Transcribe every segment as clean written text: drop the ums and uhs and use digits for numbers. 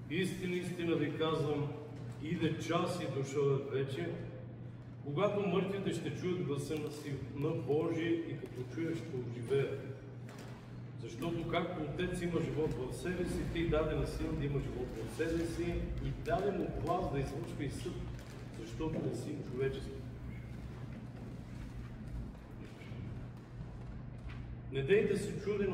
Истина, истина ви казвам, иде час и дошъл е вече, когато мъртвите ще чуят гласа на Божий и като чуят ще оживеят. Защото както Отец има живот в себе си, Тъй даде на Сина да има живот в себе си и даде му власт да извършва и съд, защото е Син човечески. Не дейте се чуди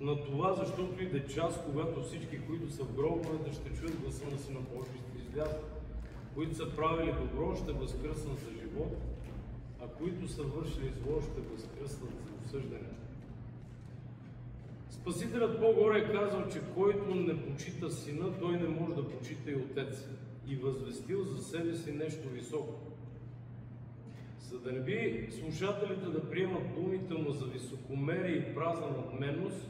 на това, защото иде час, когато всички, които са в гробовете, ще чуят гласа на Сина Божий, ще излязат. Които са правили добро, ще възкръснат за живот, а които са вършили зло, ще възкръснат за осъждане. Спасителят по-горе е казал, че който не почита Сина, той не може да почита и Отец. И възвестил за себе си нещо високо. За да не би слушателите да приемат думите му за високомерие и празна надменност,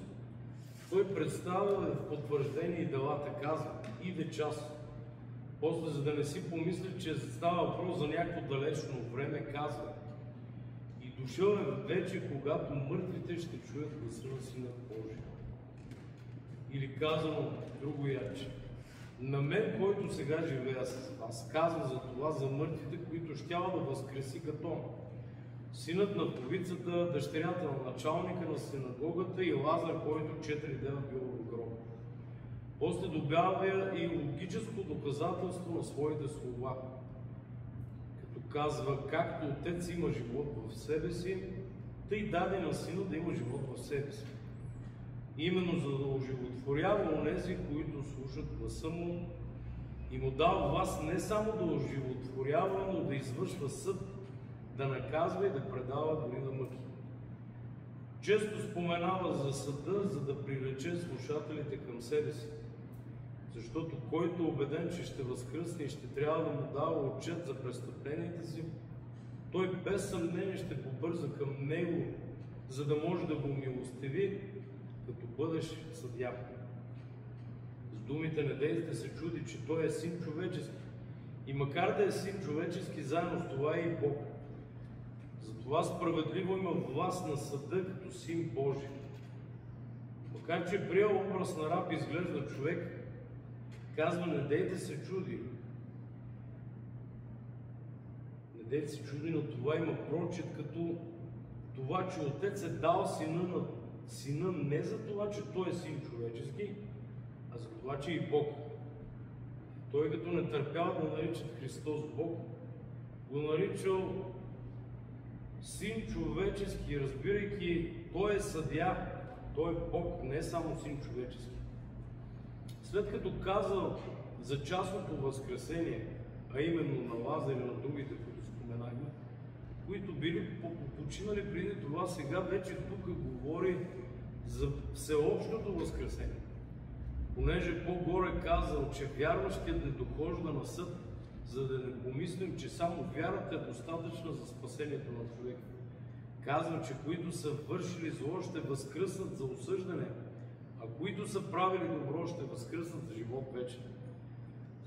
той представя в потвърждение и делата казва: иде час. После, за да не си помисли, че става въпрос за някакво далечно време, казва: и дошъл е вече, когато мъртвите ще чуят гласа на Сина Божий. Или казано друго яче: на мен, който сега живея с вас, казва за това за мъртвите, които щяла да възкреси като синът на вдовицата, дъщерята на началника на синагогата и Лазар, който 4 дена бил в гроба. После добавя и логическо доказателство на своите слова, като казва: както Отец има живот в себе си, тъй даде на Сина да има живот в себе си. Именно за да оживотворява онези, които слушат гласа му, и му дава власт не само да оживотворява, но да извършва съд, да наказва и да предава дори на мъки. Често споменава за съда, за да привлече слушателите към себе си. Защото който е убеден, че ще възкръсне и ще трябва да му дава отчет за престъпленията си, той без съмнение ще побърза към него, за да може да го милостиви, като бъдеш съдия. С думите не дейте се чуди, че той е Син човечески. И макар да е Син човечески, заедно с това е и Бог. Затова справедливо има власт на съда като Син Божий. Макар че приел образ на раб изглежда човек, казва: не дейте се чуди. Не дейте се чуди, но това има прочит като това, че Отец е дал Сина не за това, че той е Син човечески, а за това, че е и Бог. Той, като не търпял да наричат Христос Бог, го наричал Син човечески, разбирайки, той е съдия, той е Бог, не е само Син човечески. След като казал за частното възкресение, а именно на Лазар и на другите, които споменахме, които били починали преди това, сега вече тук говори за всеобщото възкресение. Понеже по-горе казал, че вярващият не дохожда на съд, за да не помислим, че само вярата е достатъчна за спасението на човека. Казва, че които са вършили зло, ще възкръснат за осъждане, а които са правили добро, ще възкръснат за живот вечен.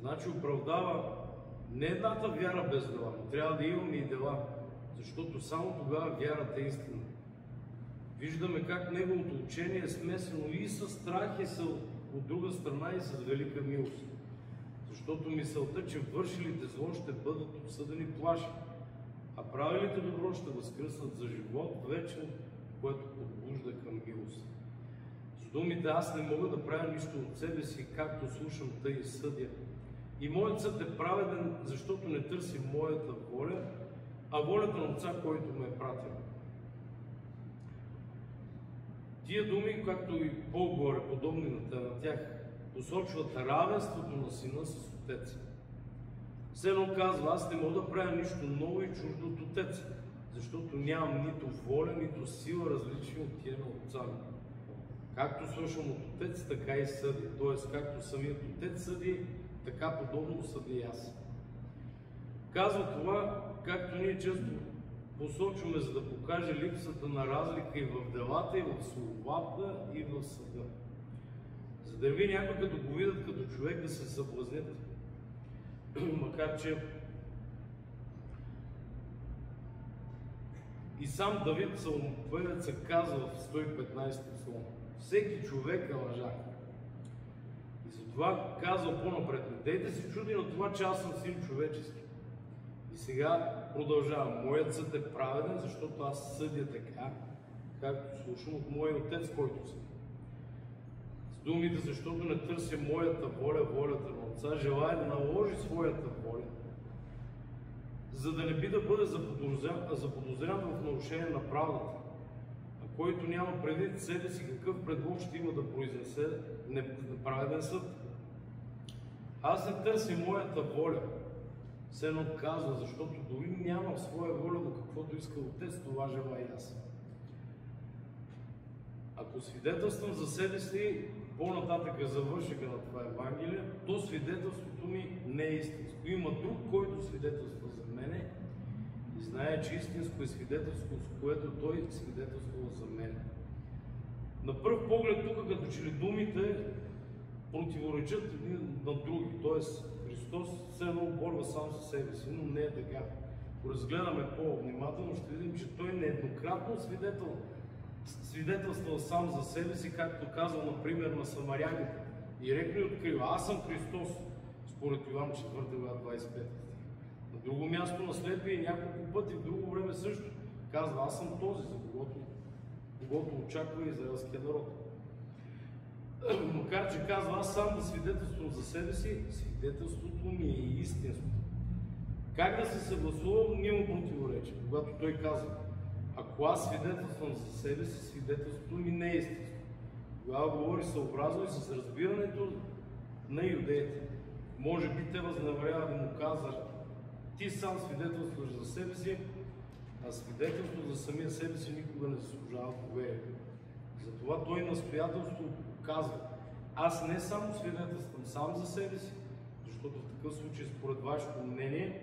Значи оправдава не едната вяра без дела, но трябва да имаме и дела, защото само тогава вярата е истина. Виждаме как неговото учение е смесено и с страх, и от друга страна и с велика милост. Защото мисълта, че вършилите зло ще бъдат осъдени, плаши, а правилите добро ще възкръснат за живот вечен, което подбужда към милост. С думите: аз не мога да правя нищо от себе си, както слушам, тъй и съдя. И моят съд е праведен, защото не търси моята воля, а волята на Отца, който ме е пратил. Тия думи, както и по-горе, подобни на тях, посочват равенството на Сина с Отец. Все едно казва: аз не мога да правя нищо ново и чуждо от Отец, защото нямам нито воля, нито сила, различни от тия на Отца ми. Както слушам от Отец, така и съди. Т.е. както самият Отец съди, така подобно съди и аз. Казва това, както ние често посочваме, за да покаже липсата на разлика и в делата, и в словата, и в съда. За да ви някой, като го видят като човек, да се съблазнят. Макар че и сам Давид, псалмопевеца, казва в 115 псалом: всеки човек е лъжа. И затова Затова казва по-напред: не дейте се чуди на това, че аз съм син човечески. И сега продължавам: моят съд е праведен, защото аз съдя така, както слушам от моя Отец, който съм. С думите: защото не търся моята воля, волята на Отца, желая да наложи своята воля, за да не би да бъде заподозрян в нарушение на правдата. А който няма предвид себе си, какъв предлог ще има да произнесе неправеден съд? Аз не търся моята воля, все едно казва, защото дори нямам своя воля, но каквото иска Отец, това желая и аз. Ако свидетелствам за себе си, по-нататък завършиха на това Евангелие, то свидетелството ми не е истинско. Има друг, който свидетелства за мене и знае, че истинско е свидетелство, с което той свидетелствува за мене. На пръв поглед тук, като че ли думите противоречат един на други, т.е. Христос все едно борва сам със себе си, но не е така. Ако разгледаме по-внимателно, ще видим, че той нееднократно свидетелствал сам за себе си, както казал, например, на самаряните. Директно и открива: аз съм Христос, според Йоан 4 глава 25. На друго място на слепия няколко пъти, в друго време също казва: аз съм този, за когото очаква израелския народ. Макар че казва: аз сам да свидетелствам за себе си, свидетелството ми е истинско. Как да се съгласувам, ние му противоречи, когато той казва: ако аз свидетелствам за себе си, свидетелството ми не е истинско. Тогава говори съобразно и с разбирането на юдеите. Може би те възнамеряват да му казват: ти сам свидетелстваш за себе си, а свидетелството за самия себе си никога не заслужава доверие. Затова той настоятелство казва: аз не само свидетелствам сам за себе си, защото в такъв случай, според вашето мнение,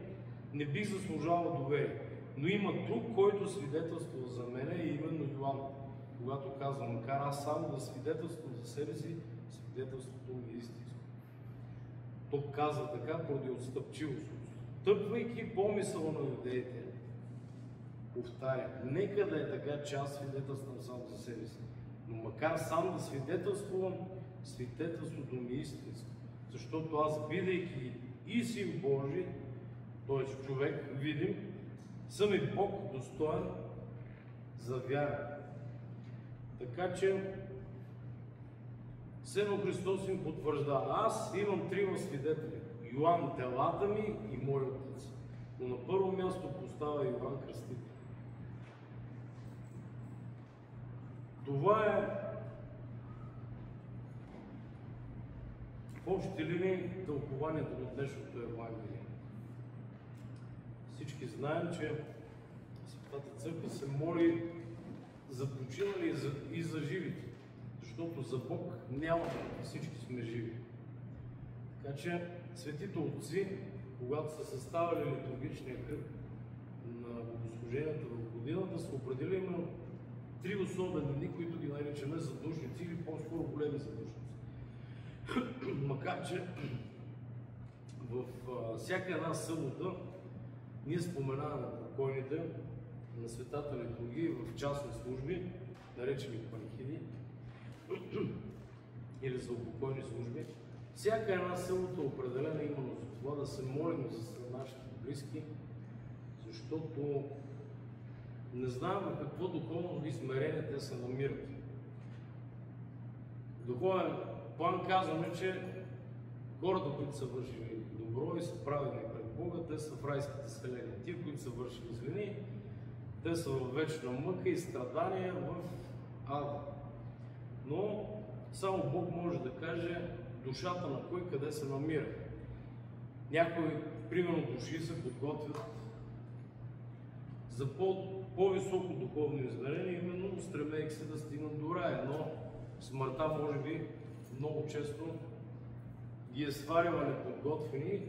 не бих заслужавал доверие. Но има друг, който свидетелства за мене, и именно Йоан, когато казва: макар аз само да свидетелствам за себе си, свидетелството ми е истинско. Тук казва така поради отстъпчивост. Стъпвайки помисъла на юдеите, повтаря: нека да е така, че аз свидетелствам сам за себе си. Но макар сам да свидетелствувам, свидетелството ми е истинско. Защото аз, бидейки и син Божий, т.е. човек видим, съм и Бог достоен за вяра. Така че Сено Христос им потвърждава: аз имам трима свидетели. Йоан, делата ми и мой Отец. Но на първо място поставя Йоан Кръстител. Това е в общи линии тълкованието на днешното Евангелие. Всички знаем, че Светата Църква се моли за починали и за живите, защото за Бог няма, всички сме живи. Така че светите отци, когато са съставили литургичния кръг на богослуженията в годината, са определили именно три особени дни, които ги наричаме задушници или по-скоро големи задушници. Макар че във всяка една събота ние споменаваме покойните на Светата литургия в частни служби, наречени панихиди или за упокойни служби. Всяка една събота е определена именно за това да се молим за нашите близки, защото не знаем в какво духовно измерение те се намират. В духовен план казваме, че хората, които са вършили добро и са праведни пред Бога, те са в райските селения. Тия, които са вършили злини, те са в вечна мъка и страдания в ада. Но само Бог може да каже душата на кой къде се намира. Някои, примерно, души се подготвят за по-високо духовно измерение, именно стремейки се да стигнат до рая, но смъртта може би много често ги е сварила неподготвени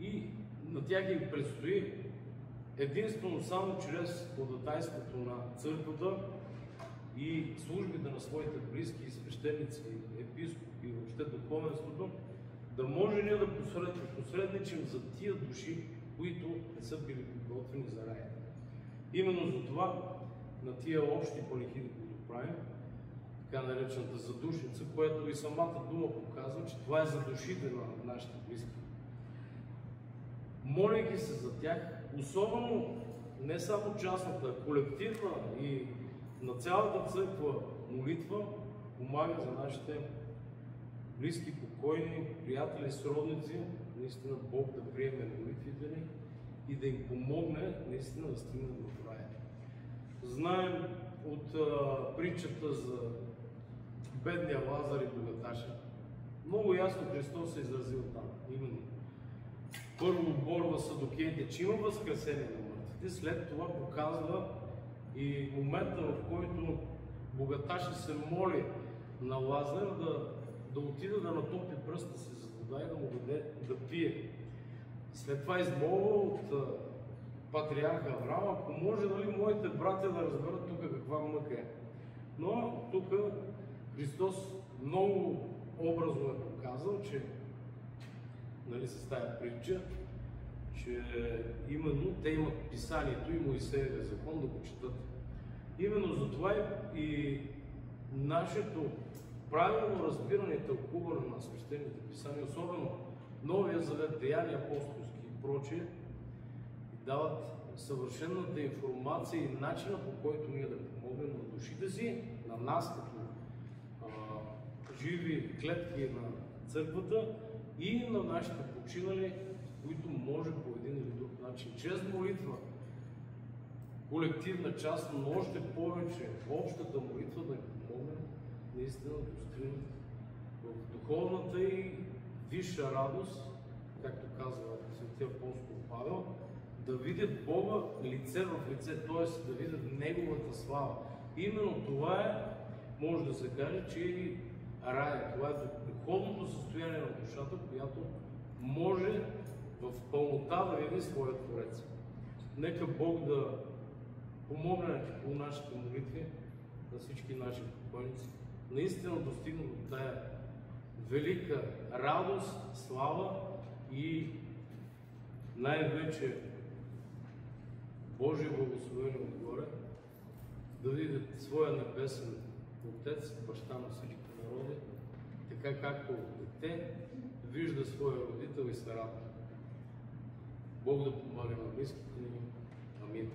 и на тях им предстои единствено само чрез ходатайството на църквата и службите на своите близки, свещеници, епископи и въобще духовенството, да може ние да посредничим за тия души, които не са били подготвени за рая. Именно за това на тия общи панихиди, които правим, така наречената задушница, което и самата дума показва, че това е за душите на нашите близки. Молейки се за тях, особено не само частната, а колективна и на цялата църква молитва, помага за нашите близки, покойни, приятели, сродници, наистина Бог да приеме молитвите ни и да им помогне наистина да стигнат в рая. Знаем от притчата за бедния Лазар и богаташа, много ясно Христос се изразил там. Именно. Първо оборва садокеите, че има възкресение на мъртвите, след това показва и момента, в който богаташа се моли на Лазар да отида да натопи пръста си за вода и да му даде да пие. След това измолва от патриарха Авраам, ако може, нали, моите братя да разберат тук каква мъка е. Но тук Христос много образно е показал, че, нали, с тая притча, че именно те имат писанието и Моисеевия закон да го четат. Именно затова и нашето правилно разбиране и тълкуване на свещените писания, особено Новия Завет, Деяния апостолски и прочее, дават съвършената информация и начина, по който ние да помогнем на душите си, на нас като живи клетки на църквата и на нашите починали, които може по един или друг начин, чрез молитва, колективна част, но още повече общата молитва да ни помогне наистина да достигнат в духовната и висша радост, както казва светия апостол Павел, да видят Бога лице в лице, т.е. да видят Неговата слава. Именно това е, може да се каже, че и рая. Това е духовното състояние на душата, която може в пълнота да види своя Творец. Нека Бог да помогне по нашите молитви на всички наши покойници, наистина достигнат до тая велика радост, слава и най-вече Божие благословение отгоре, да видят своя небесен Отец, баща на всички народи, така както дете вижда своя родител и се радва. Бог да помага на близките ни. Амин.